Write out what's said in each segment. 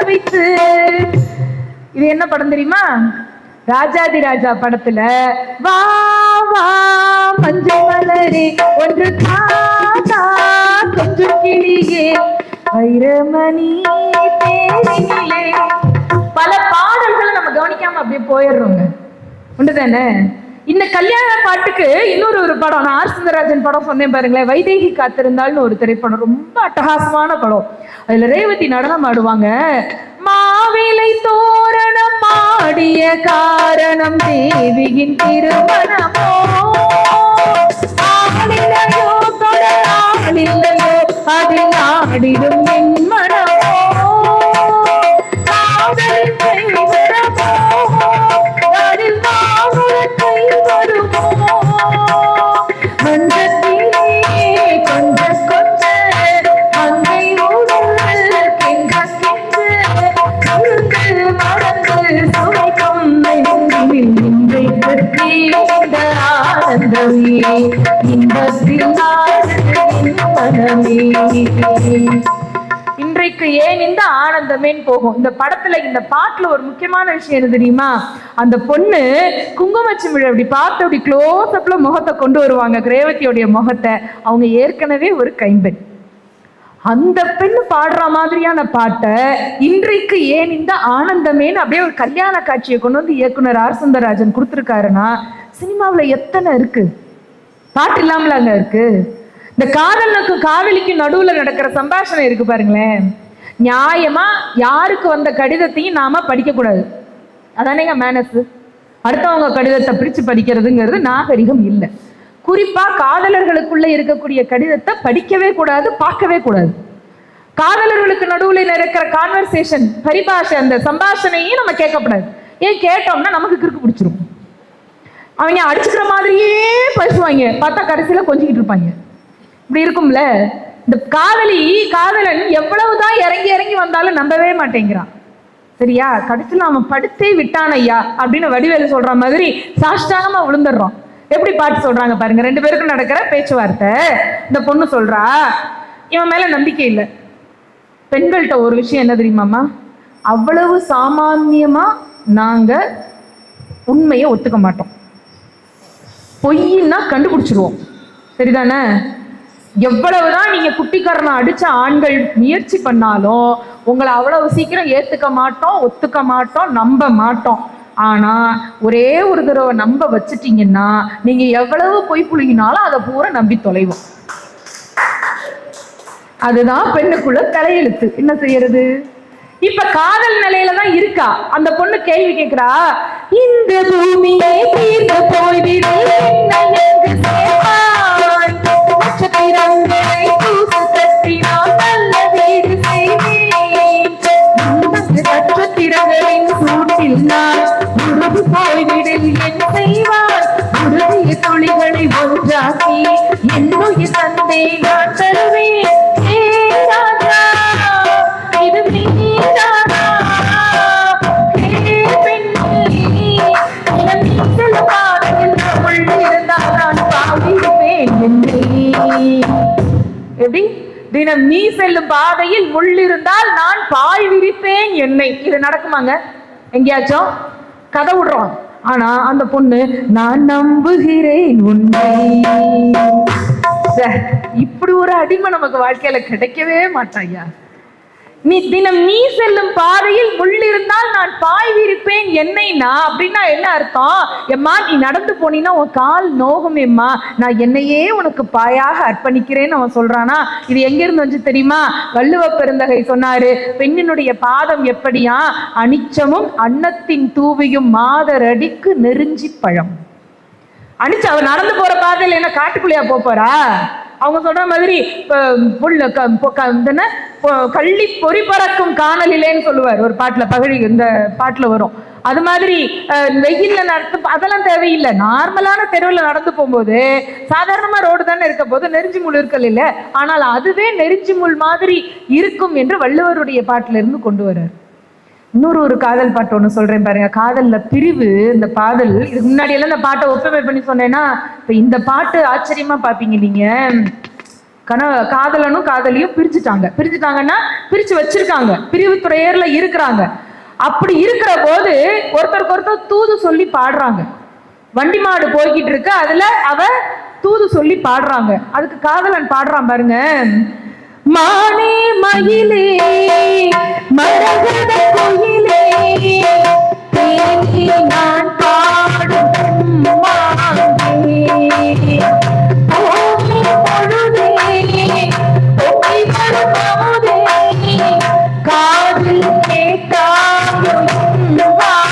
வைத்து. இது என்ன படம் தெரியுமா? ராஜாதி ராஜா படத்துல வா வா மஞ்சள் மலரே ஒன்று தாத்தா கொஞ்சம் கிளியே வைரமணி தேனிலே. பல பாடல்களை நம்ம கவனிக்காம அப்படியே போயிடுறோங்க. உண்டுதானே? இந்த கல்யாண பாட்டுக்கு இன்னொரு படம், நான் ஆர் சுந்தரராஜன் படம் சொன்னேன் பாருங்களேன், வைதேகி காத்திருந்தாள்னு ஒரு திரைப்படம். ரொம்ப அட்டகாசமான படம். அதுல ரேவதி நடனம் ஆடுவாங்க. மாவிலை தோரணம் ஆடிய காரணம் தேவியின் திருமணமோ, ஆளில்லையோ தொடராளில்லையோ அதில் ஆடிடும் என் மனமோ, காதலின் கைவரமோ அதில் மாமுழக்கை வருமோ, மஞ்சத்திலே கொஞ்ச கொஞ்ச அங்கை ஊடல் கெஞ்ச கெஞ்ச மறந்து சுவைக்கும் நெஞ்சில் இன்றைக்கு இந்த ஆனந்தமே இன்பத்தில் மனமே. இன்றைக்கு ஏன் இந்த ஆனந்தமேன்னு போகும். இந்த படத்துல இந்த பாட்டுல ஒரு முக்கியமான விஷயம் என்ன தெரியுமா? அந்த பொண்ணு குங்குமச்சிமிழ் அப்படி பார்த்து அப்படி க்ளோஸ் அப்ல முகத்தை கொண்டு வருவாங்க, ரேவதியோடைய முகத்தை. அவங்க ஏற்கனவே ஒரு கைம்பெண். அந்த பெண்ணு பாடுற மாதிரியான பாட்டை இன்றைக்கு ஏன் இந்த ஆனந்தமேன்னு அப்படியே ஒரு கல்யாண காட்சியை கொண்டு வந்து இயக்குனர் ஆர் சுந்தரராஜன் கொடுத்துருக்காருன்னா, சினிமாவில் எத்தனை இருக்கு பாட்டு இல்லாமல அங்க இருக்கு. இந்த காதலுக்கு காதலிக்கு நடுவுல நடக்கிற சம்பாஷணை இருக்கு பாருங்களேன். நியாயமா யாருக்கு வந்த கடிதத்தையும் நாம படிக்க கூடாது, அதானேங்க மேனஸ். அடுத்தவங்க கடிதத்தை பிரிச்சு படிக்கிறதுங்கிறது நாகரிகம் இல்லை. குறிப்பா காதலர்களுக்குள்ள இருக்கக்கூடிய கடிதத்தை படிக்கவே கூடாது, பார்க்கவே கூடாது. காதலர்களுக்கு நடுவுல இருக்கிற கான்வர்சேஷன் பரிபாஷை, அந்த சம்பாஷணையும் நம்ம கேட்கக்கூடாது. ஏன் கேட்டோம்னா நமக்கு கிறுக்கு பிடிச்சிரும். அவங்க அடிச்சுக்கிற மாதிரியே பேசுவாங்க, பார்த்தா கடைசியில கொஞ்சிக்கிட்டு இருப்பாங்க. இப்படி இருக்கும்ல. இந்த காதலன் எவ்வளவுதான் இறங்கி இறங்கி வந்தாலும் நம்பவே மாட்டேங்கிறான். சரியா? கடைசியில் அவன் படுத்தே விட்டான் ஐயா அப்படின்னு வடிவேலு சொல்ற மாதிரி சாஷ்டாங்கமா விழுந்துடுறோம். எப்படி பாட்டு சொல்றாங்க பாருங்க, ரெண்டு பேருக்கும் நடக்கிற பேச்சுவார்த்தை. இந்த பொண்ணு சொல்றா, இவன் மேல நம்பிக்கை இல்லை. பெண்கள்கிட்ட ஒரு விஷயம் என்ன தெரியுமாமா? அவ்வளவு சாமான்யமா நாங்க உண்மையை ஒத்துக்க மாட்டோம். பொய்னா கண்டுபிடிச்சிருவோம். சரிதானே? எவ்வளவுதான் நீங்க குட்டிக்காரனை அடிச்ச ஆண்கள் முயற்சி பண்ணாலும் உங்களை அவ்வளவு சீக்கிரம் ஏத்துக்க மாட்டோம், ஒத்துக்க மாட்டோம், நம்ப மாட்டோம். ஆனா ஒரே ஒரு தடவை நம்ப வச்சுட்டீங்கன்னா நீங்க எவ்வளவு பொய் புழுகினாலும் அதை பூரா நம்பி தொலைவோம். அதுதான் பெண்ணுக்குள்ள தலையெழுத்து. என்ன செய்யறது? இப்ப காதல் நிலையில தான் இருக்கா. அந்த பொண்ணு கேள்வி கேட்கிறா, இந்த பூமியை தீர்ந்து போய்விடு போய்விடில் என் செய்வார் உறுதிய துளிகளை ஒன்றாக்கி என்னுடைய தந்தை நான் தருவேன். இது நீதானா இருந்தால் நான் பாவிப்பேன் என்னை. எப்படி? தினம் நீ செல்லும் பாதையில் முள் இருந்தால் நான் பாய் விரிப்பேன் என்னை. இது நடக்குமாங்க? எங்கேயாச்சும் கதை விடுறோம். ஆனா அந்த பொண்ணு நான் நம்புகிறேன் உன்னை. இப்படி ஒரு அடிமை நமக்கு வாழ்க்கையில கிடைக்கவே மாட்டாயா. தினம் நீ செல்லும் பாதையில் முள் இருந்தால் நான் பாய் விரிப்பேன் என்னைனா அப்படின்னா என்ன அர்த்தம்? எம்மா நீ நடந்து போனீன்னா உன் கால் நோகும் எம்மா, நான் என்னையே உனக்கு பாயாக அர்ப்பணிக்கிறேன்னு அவன் சொல்றானா. இது எங்கிருந்து வந்து தெரியுமா? வள்ளுவ பெருந்தகை சொன்னாரு, பெண்ணினுடைய பாதம் எப்படியா? அனிச்சமும் அன்னத்தின் தூவியும் மாதரடிக்கு நெருஞ்சி பழம். அனிச்சு அவ நடந்து போற பாதையில் என்ன காட்டுக்குள்ளையா போறா? அவங்க சொல்ற மாதிரி கள்ளி பொறி பறக்கும் காணலிலேன்னு சொல்லுவார் ஒரு பாட்டுல, பகழி இந்த பாட்டுல வரும். அது மாதிரி வெயில்ல நடத்து அதெல்லாம் தேவையில்லை. நார்மலான தெருவில் நடந்து போகும்போது சாதாரணமா ரோடு தானே இருக்க போது நெருஞ்சி முள் இருக்கல் இல்லை, ஆனால் அதுவே நெருஞ்சி முள் மாதிரி இருக்கும் என்று வள்ளுவருடைய பாட்டுல இருந்து கொண்டு வர்றார். இன்னொரு காதல் பாட்டு ஒன்று சொல்றேன் பாருங்க. காதல்ல பிரிவு. இந்த பாடல் இதுக்கு முன்னாடி எல்லாம் இந்த பாட்டை ஒப்புமை பண்ணி சொன்னேன்னா, இப்ப இந்த பாட்டு ஆச்சரியமா பாப்பீங்க நீங்க. காதலனும் காதலியும் பிரிச்சுட்டாங்கன்னா பிரிச்சு வச்சிருக்காங்க, பிரிவு துறையர்ல இருக்கிறாங்க. அப்படி இருக்கிற போது ஒருத்தருக்கு ஒருத்தர் தூது சொல்லி பாடுறாங்க. வண்டி மாடு போய்கிட்டு இருக்கு, அதுல அவ தூது சொல்லி பாடுறாங்க. அதுக்கு காதலன் பாடுறான் பாருங்க, மானே மயிலே மரகத கோயிலே நான் பாடும் காதில் கேட்டாலும் நான்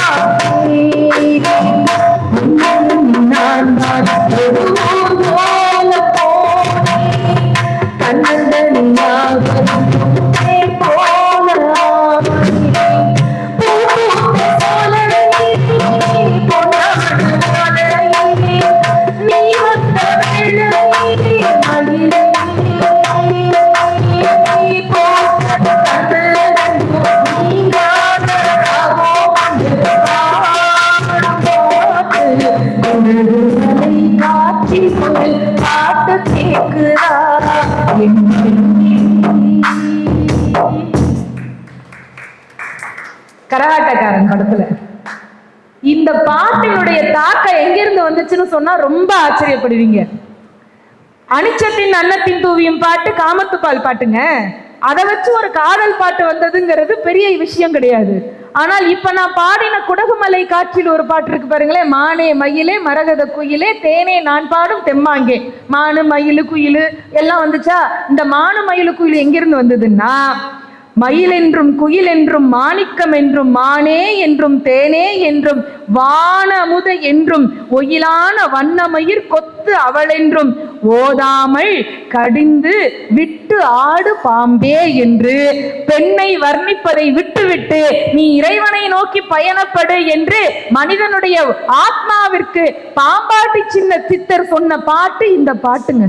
கரகாட்டக்காரன் படத்துல இந்த பாட்டினுடைய தாக்கம் எங்கிருந்து வந்துச்சுன்னு சொன்னா ரொம்ப ஆச்சரியப்படுவீங்க. அனிச்சத்தின் அன்னத்தின் தூவியும் பாட்டு காமத்துப்பால் பாட்டுங்க. அதை வச்சு ஒரு காதல் பாட்டு வந்ததுங்கிறது பெரிய விஷயம் கிடையாது. ஆனால் இப்ப நான் பாடின குடகுமலை காட்சியில் ஒரு பாட்டு இருக்கு பாருங்களேன், மானே மயிலே மரகத குயிலே தேனே நான் பாடும் தெம்மாங்கே. மானு மயிலு குயிலு எல்லாம் வந்துச்சா? இந்த மானு மயிலு குயில் எங்கிருந்து வந்ததுன்னா, மயில் என்றும் குயில் என்றும் மாணிக்கம் என்றும் மானே என்றும் தேனே என்றும் வானமுத என்றும் ஒயிலான வண்ணமயிர் கொத்து அவள் என்றும் ஓதாமல் கடிந்து விட்டு ஆடு பாம்பே என்று பெண்ணை வர்ணிப்பதை விட்டுவிட்டு நீ இறைவனை நோக்கி பயணப்படு என்று மனிதனுடைய ஆத்மாவிற்கு பாம்பாட்டி சின்ன சித்தர் சொன்ன பாட்டு இந்த பாட்டுங்க.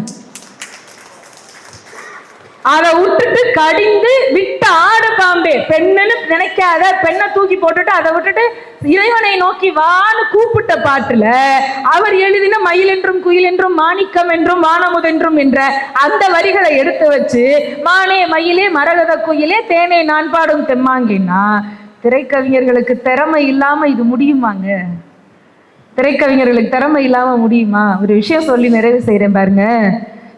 அதை விட்டுட்டு கடிந்து விட்டு ஆடு பாம்பே, பெண்ணுன்னு நினைக்காத, பெண்ணை தூக்கி போட்டுட்டு அதை விட்டுட்டு இறைவனை நோக்கி வான்னு கூப்பிட்ட பாட்டுல அவர் எழுதின மயில் என்றும் குயில் என்றும் மாணிக்கம் என்றும் வானமுதென்றும் என்ற அந்த வரிகளை எடுத்து வச்சு மானே மயிலே மரகத குயிலே தேனே நான் பாடும் தெம்மாங்கன்னா, திரைக்கவிஞர்களுக்கு திறமை இல்லாம இது முடியுமாங்க? திரைக்கவிஞர்களுக்கு திறமை இல்லாம முடியுமா? ஒரு விஷயம் சொல்லி நிறைவு செய்யறேன் பாருங்க.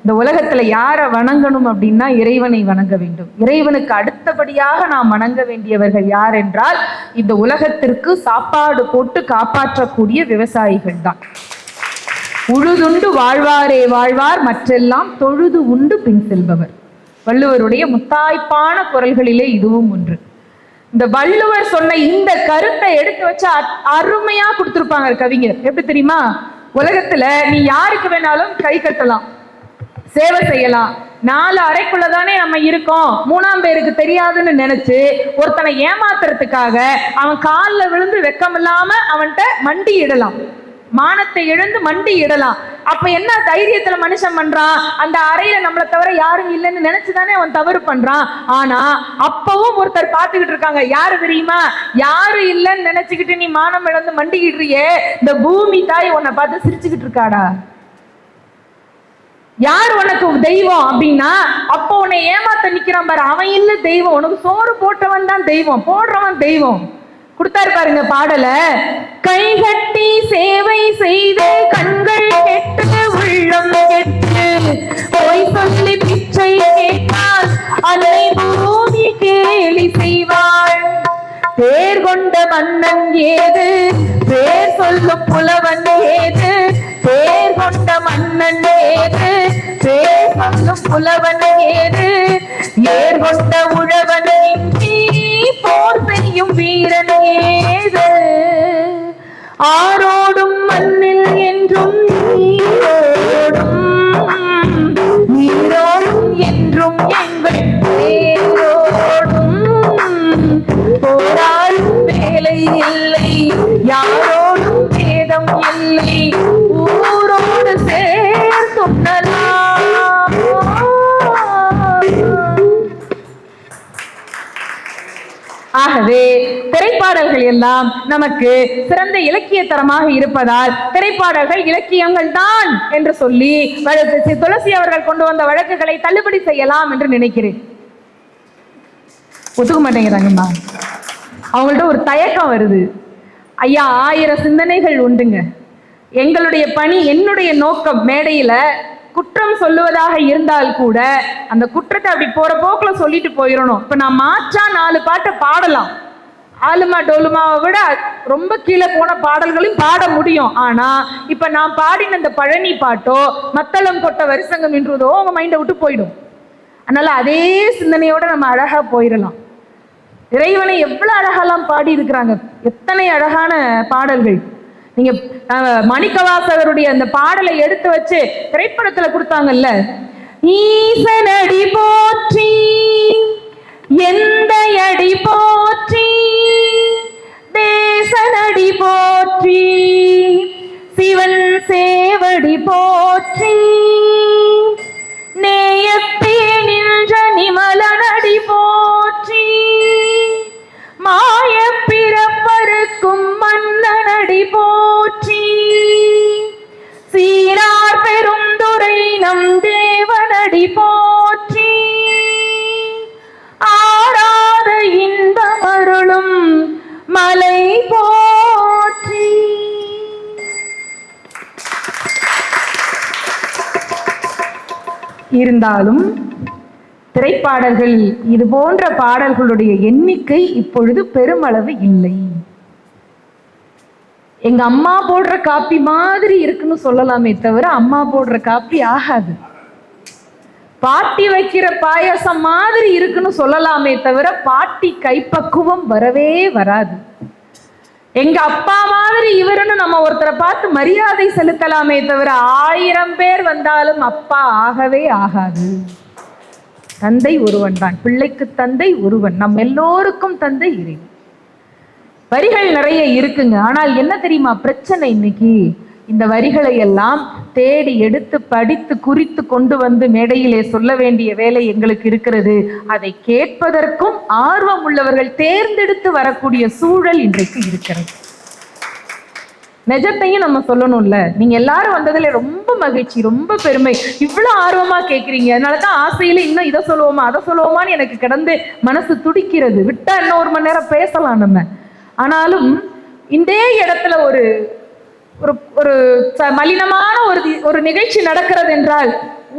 இந்த உலகத்துல யாரை வணங்கணும் அப்படின்னா இறைவனை வணங்க வேண்டும். இறைவனுக்கு அடுத்தபடியாக நாம் வணங்க வேண்டியவர்கள் யார் என்றால் இந்த உலகத்திற்கு சாப்பாடு போட்டு காப்பாற்றக்கூடிய விவசாயிகள் தான். உழுதுண்டு வாழ்வாரே வாழ்வார் மற்றெல்லாம் தொழுது உண்டு பின் செல்பவர். வள்ளுவருடைய முத்தாய்ப்பான குரல்களிலே இதுவும் ஒன்று. இந்த வள்ளுவர் சொன்ன இந்த கருத்தை எடுத்து வச்சு அருமையா கொடுத்திருப்பாங்க கவிஞர். எப்படி தெரியுமா? உலகத்துல நீ யாருக்கு வேணாலும் கை கட்டலாம், சேவை செய்யலாம். 4 அறைக்குள்ளதானே நம்ம இருக்கோம், 3ஆம் பேருக்கு தெரியாதுன்னு நினைச்சு ஒருத்தனை ஏமாத்துறதுக்காக அவன் காலில் விழுந்து வெக்கமில்லாம அவன்கிட்ட மண்டி இடலாம், மானத்தை இழந்து மண்டி இடலாம். அப்ப என்ன தைரியத்துல மனுஷன் பண்றான்? அந்த அறையில நம்மளை தவிர யாரும் இல்லைன்னு நினைச்சுதானே அவன் தவறு பண்றான். ஆனா அப்பவும் ஒருத்தர் பார்த்துக்கிட்டு இருக்காங்க. யாரு தெரியுமா? யாரும் இல்லைன்னு நினைச்சுக்கிட்டு நீ மானம் இழந்து மண்டிக்கிட்டுறியே, இந்த பூமி தாய் உன்னை பார்த்து சிரிச்சுக்கிட்டு இருக்காடா. யார் உனக்கு தெய்வம் அப்படின்னா அப்ப உன்னை ஏமாத்த நிக்கிறான் பாரு, அவன் இல்ல தெய்வம். உனக்கு சோறு போட்டவன் தான் தெய்வம், போடுறவன் தெய்வம். கொடுத்தாரு பாருங்க பாடல. கைகட்டி சேவை செய்து கண்கள் கெட்டு உள்ளம் கெட்டு போய் சொல்லி பிச்சை கேட்டால் அன்னை பூமி கேலி செய்வாள். பேர் கொண்ட மன்னன் ஏது, பேர் சொல்லும் புலவன் ஏது, பேர் கொண்ட மன்னன் ஏது, பேர் சொல்லும் புலவன் ஏது, ஏர் கொண்ட உழவன் இன்றி போர் செய்யும் வீரன் ஏது, ஆரோடும் மண்ணில் என்றும் நீரோடும், நீரோடும் என்றும் எங்கள் பேரோடும், போராடும் வேலை இல்லை யாரோடும் வேதம் இல்லை, ஊரோடு சேர்த்துண்ணலாம். ஆகவே திரை திரைப்பாடல்கள் எல்லாம் நமக்கு சிறந்த இலக்கிய தரமாக இருப்பதால் திரைப்பாடல்கள் இலக்கியங்கள் தான் என்று சொல்லி துளசி அவர்கள் கொண்டு வந்த வழக்குகளை தள்ளுபடி செய்யலாம் என்று நினைக்கிறேன். ஒத்துக்க மாட்டேங்கிறாங்கம்மா. அவங்கள்ட்ட ஒரு தயக்கம் வருது. ஐயா, 1000 சிந்தனைகள் உண்டுங்க. எங்களுடைய பணி, என்னுடைய நோக்கம் மேடையில குற்றம் சொல்லுவதாக இருந்தால் கூட அந்த குற்றத்தை அப்படி போற போக்குல சொல்லிட்டு போயிடணும். இப்ப நான் மாற்றா 4 பாட்டை பாடலாம், ஆலுமா டோலுமாவை விட ரொம்ப கீழே போன பாடல்களையும் பாட முடியும். ஆனா இப்ப நான் பாடின இந்த பழனி பாட்டோ மத்தளம் கொட்ட வரிசங்கம் என்றதோ உங்க மைண்டை விட்டு போயிடும். அதனால அதே சிந்தனையோட நம்ம அழகா போயிடலாம். இறைவனை எவ்வளவு அழகாலாம் பாடி இருக்கிறாங்க, எத்தனை அழகான பாடல்கள். நீங்க மாணிக்கவாசகருடைய அந்த பாடலை எடுத்து வச்சு திரைப்படத்துல கொடுத்தாங்கல்ல, ஈசனடி போற்றி எந்த அடி போற்றி தேசனடி போற்றி சிவன் சேவடி போற்றி நேயத்தே நின்ற நிமலனடி போற்றி மாய பிறப்பருக்கும் மன்னனடி போற்றி சீரார் பெருந்துரை நம் தேவனடி போற்றி ஆராத இன்பமருளும் மலை போற்றி. இருந்தாலும் திரைப்பாடல்கள் இது போன்ற பாடல்களுடைய எண்ணிக்கை இப்பொழுது பெருமளவு இல்லை. எங்க அம்மா போடுற காப்பி மாதிரி இருக்குன்னு சொல்லலாமே தவிர அம்மா போடுற காப்பி ஆகாது. பாட்டி வைக்கிற பாயசம் மாதிரி இருக்குன்னு சொல்லலாமே தவிர பாட்டி கைப்பக்குவம் வரவே வராது. எங்க அப்பா மாதிரி இவருன்னு நம்ம ஒருத்தரை பார்த்து மரியாதை செலுத்தலாமே தவிர 1000 பேர் வந்தாலும் அப்பா ஆகவே ஆகாது. தந்தை ஒருவன் தான், பிள்ளைக்கு தந்தை ஒருவன், நம் எல்லோருக்கும் தந்தை இறைவன். வரிகள் நிறைய இருக்குங்க. ஆனால் என்ன தெரியுமா பிரச்சனை? இன்னைக்கு இந்த வரிகளை எல்லாம் தேடி எடுத்து படித்து குறித்து கொண்டு வந்து மேடையிலே சொல்ல வேண்டிய வேலை எங்களுக்கு இருக்கிறது. அதை கேட்பதற்கும் ஆர்வம் உள்ளவர்கள் தேர்ந்தெடுத்து வரக்கூடிய சூழல் இன்றைக்கு இருக்கிறது. நிஜத்தையும் நம்ம சொல்லணும்ல. நீங்க எல்லாரும் வந்ததுல ரொம்ப மகிழ்ச்சி, ரொம்ப பெருமை. இவ்வளவு ஆர்வமா கேட்குறீங்க. அதனாலதான் ஆசையில இன்னும் இதை சொல்லுவோமா அதை சொல்லுவோமான்னு எனக்கு கிடந்து மனசு துடிக்கிறது. விட்டா இன்னும் 1 மணி நேரம் பேசலாம் நம்ம. ஆனாலும் இந்த இடத்துல ஒரு ஒரு மலினமான ஒரு நிகழ்ச்சி நடக்கிறது என்றால்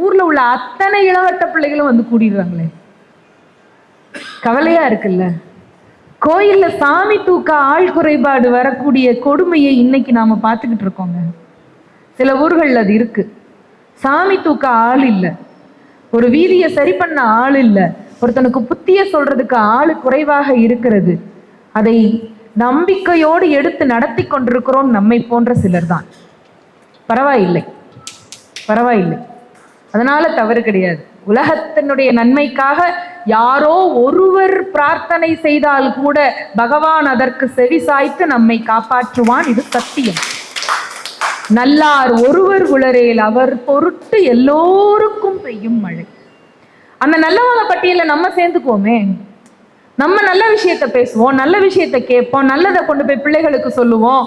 ஊர்ல உள்ள அத்தனை இளவட்ட பிள்ளைகளும் வந்து கூடிடுறாங்களே, கவலையா இருக்குல்ல. கோயில்ல சாமி தூக்க ஆள் குறைபாடு வரக்கூடிய கொடுமையை இன்னைக்கு நாம பார்த்துக்கிட்டு இருக்கோங்க. சில ஊர்கள்ல அது இருக்கு. சாமி தூக்க ஆள் இல்லை, ஒரு வீதியை சரி பண்ண ஆள் இல்லை, ஒருத்தனுக்கு புத்திய சொல்றதுக்கு ஆள் குறைவாக இருக்கிறது. அதை நம்பிக்கையோடு எடுத்து நடத்தி கொண்டிருக்கிறோம் நம்மை போன்ற சிலர் தான். பரவாயில்லை, பரவாயில்லை, அதனால தவறு கிடையாது. உலகத்தினுடைய நன்மைக்காக யாரோ ஒருவர் பிரார்த்தனை செய்தால் கூட பகவான் அதற்கு செவி சாய்த்து நம்மை காப்பாற்றுவான். இது சத்தியம். நல்லார் ஒருவர் உளரேல் அவர் பொருட்டு எல்லோருக்கும் பெய்யும் மழை. அந்த நல்லவங்க பட்டியல நம்ம சேர்ந்துக்குவோமே. நம்ம நல்ல விஷயத்த பேசுவோம், நல்ல விஷயத்த கேட்போம், நல்லதை கொண்டு போய் பிள்ளைகளுக்கு சொல்லுவோம்.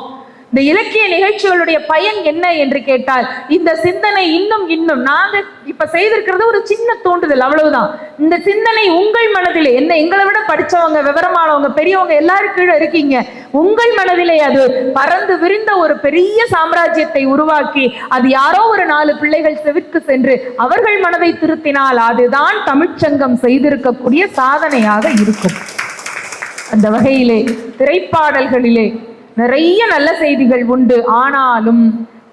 இந்த இலக்கிய நிகழ்ச்சிகளுடைய பயன் என்ன என்று கேட்டால் இந்த சிந்தனை இன்னும் நாங்க இப்ப செய்திருக்கிறது ஒரு சின்ன தூண்டுதல், அவ்வளவுதான். இந்த சிந்தனை உங்கள் மனதிலே, என்ன எங்களை விட படிச்சவங்க, விவரமானவங்க, பெரியவங்க எல்லாரும் கீழே இருக்கீங்க, உங்கள் மனதிலே அது பறந்து விரிந்த ஒரு பெரிய சாம்ராஜ்யத்தை உருவாக்கி அது யாரோ ஒரு 4 பிள்ளைகள் செவிற்கு சென்று அவர்கள் மனதை திருத்தினால் அதுதான் தமிழ்ச்சங்கம் செய்திருக்கக்கூடிய சாதனையாக இருக்கும். அந்த வகையிலே திரைப்பாடல்களிலே நிறைய நல்ல செய்திகள் உண்டு. ஆனாலும்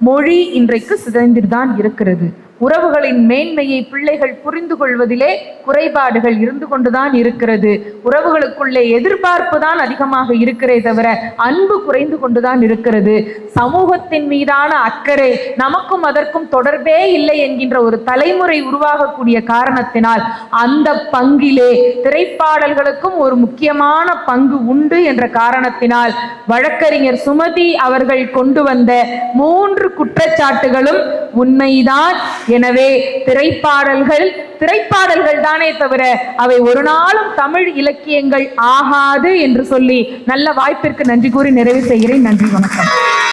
மொழி இன்றைக்கு சிதைந்துதான் இருக்கிறது. உறவுகளின் மேன்மையை பிள்ளைகள் புரிந்து கொள்வதிலே குறைபாடுகள் இருந்து கொண்டுதான் இருக்கிறது. உறவுகளுக்குள்ளே எதிர்பார்ப்பு தான் அதிகமாக இருக்கிறதே தவிர அன்பு குறைந்து கொண்டுதான் இருக்கிறது. சமூகத்தின் மீதான அக்கறை நமக்கும் அதற்கும் தொடர்பே இல்லை என்கின்ற ஒரு தலைமுறை உருவாகக்கூடிய காரணத்தினால் அந்த பங்கிலே திரைப்பாடல்களுக்கும் ஒரு முக்கியமான பங்கு உண்டு என்ற காரணத்தினால் வழக்கறிஞர் சுமதி அவர்கள் கொண்டு வந்த 3 குற்றச்சாட்டுகளும் உண்மைதான். எனவே திரைப்பாடல்கள் தானே தவிர அவை ஒரு நாளும் தமிழ் இலக்கியங்கள் ஆகாது என்று சொல்லி நல்ல வாய்ப்பிற்கு நன்றி கூறி நிறைவு செய்கிறேன். நன்றி, வணக்கம்.